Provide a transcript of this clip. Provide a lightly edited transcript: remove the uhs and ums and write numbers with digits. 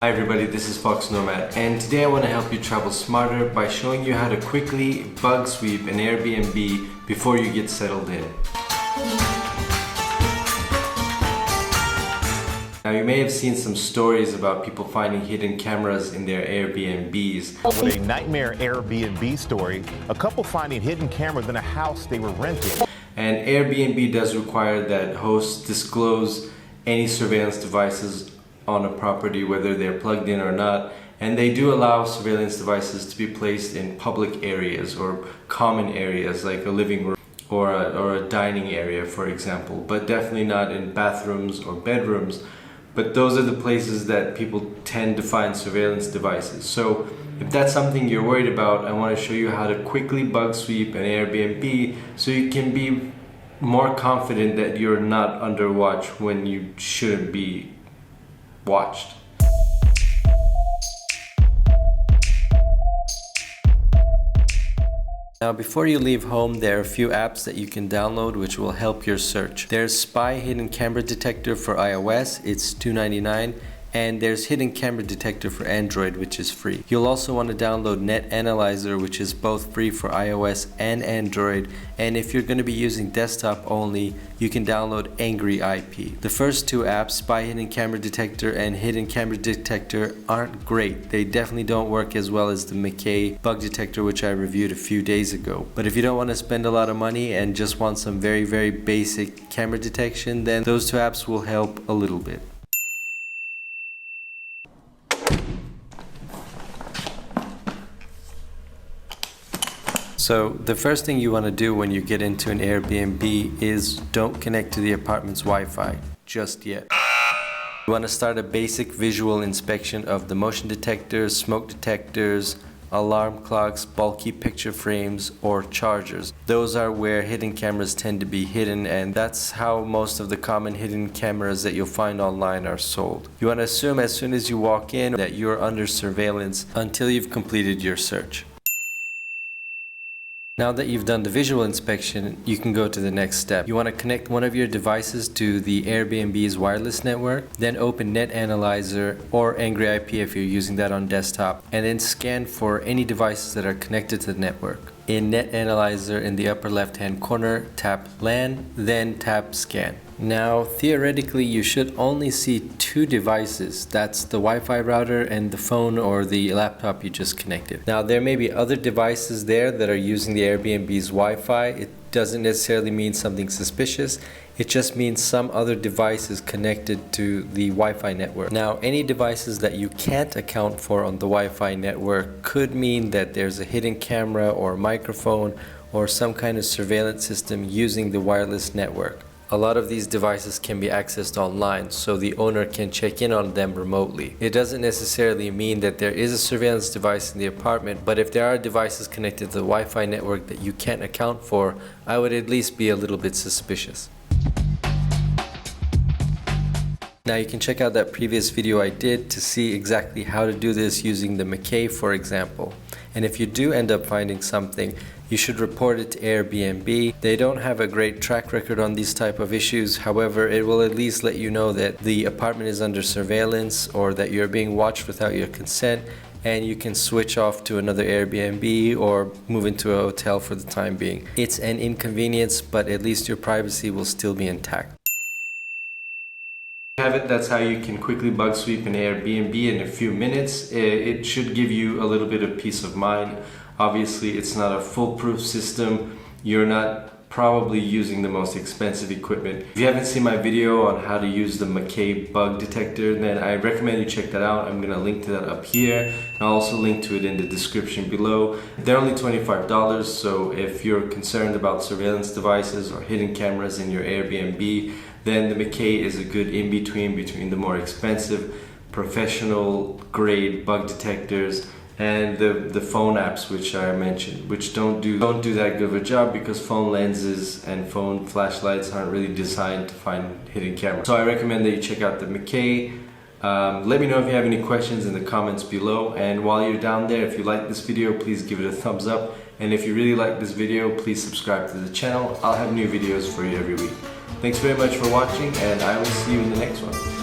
Hi everybody, this is Fox Nomad, and today I want to help you travel smarter by showing you how to quickly bug sweep an Airbnb before you get settled in. Now you may have seen some stories about people finding hidden cameras in their Airbnbs. With a nightmare Airbnb story, a couple finding hidden cameras in a house they were renting. And Airbnb does require that hosts disclose any surveillance devices on a property, whether they're plugged in or not, and they do allow surveillance devices to be placed in public areas or common areas like a living room or a dining area, for example, but definitely not in bathrooms or bedrooms. But those are the places that people tend to find surveillance devices. So if that's something you're worried about, I want to show you how to quickly bug sweep an Airbnb so you can be more confident that you're not under watch when you shouldn't be watched. Now before you leave home, there are a few apps that you can download which will help your search. There's Spy Hidden Camera Detector for iOS, it's $2.99, and there's Hidden Camera Detector for Android, which is free. You'll also want to download Net Analyzer, which is both free for iOS and Android, and if you're going to be using desktop only, you can download Angry IP. The first two apps, Spy Hidden Camera Detector and Hidden Camera Detector, aren't great. They definitely don't work as well as the McKay bug detector, which I reviewed a few days ago. But if you don't want to spend a lot of money and just want some very basic camera detection, then those two apps will help a little bit. So the first thing you want to do when you get into an Airbnb is don't connect to the apartment's Wi-Fi just yet. You want to start a basic visual inspection of the motion detectors, smoke detectors, alarm clocks, bulky picture frames, or chargers. Those are where hidden cameras tend to be hidden, and that's how most of the common hidden cameras that you'll find online are sold. You want to assume as soon as you walk in that you're under surveillance until you've completed your search. Now that you've done the visual inspection, you can go to the next step. You want to connect one of your devices to the Airbnb's wireless network, then open Net Analyzer or Angry IP if you're using that on desktop, and then scan for any devices that are connected to the network. In Net Analyzer, in the upper left hand corner, tap LAN, then tap Scan. Now theoretically you should only see two devices. That's the Wi-Fi router and the phone or the laptop you just connected. Now there may be other devices there that are using the Airbnb's Wi-Fi. It doesn't necessarily mean something suspicious. It just means some other device is connected to the Wi-Fi network. Now any devices that you can't account for on the Wi-Fi network could mean that there's a hidden camera or microphone or some kind of surveillance system using the wireless network. A lot of these devices can be accessed online, so the owner can check in on them remotely. It doesn't necessarily mean that there is a surveillance device in the apartment, but if there are devices connected to the Wi-Fi network that you can't account for, I would at least be a little bit suspicious. Now you can check out that previous video I did to see exactly how to do this using the McKay, for example. And if you do end up finding something, you should report it to Airbnb. They don't have a great track record on these type of issues. However, it will at least let you know that the apartment is under surveillance or that you're being watched without your consent, and you can switch off to another Airbnb or move into a hotel for the time being. It's an inconvenience, but at least your privacy will still be intact. That's how you can quickly bug sweep an Airbnb in a few minutes. It should give you a little bit of peace of mind. Obviously, it's not a foolproof system. You're not probably using the most expensive equipment. If you haven't seen my video on how to use the McKay bug detector, then I recommend you check that out. I'm gonna link to that up here, and I'll also link to it in the description below. They're only $25, so if you're concerned about surveillance devices or hidden cameras in your Airbnb, then the McKay is a good in-between between the more expensive professional grade bug detectors and the phone apps which I mentioned, which don't do that good of a job because phone lenses and phone flashlights aren't really designed to find hidden cameras. So I recommend that you check out the McKay. Let me know if you have any questions in the comments below, and while you're down there, if you like this video, please give it a thumbs up, and if you really like this video, please subscribe to the channel. I'll have new videos for you every week. Thanks very much for watching, and I will see you in the next one.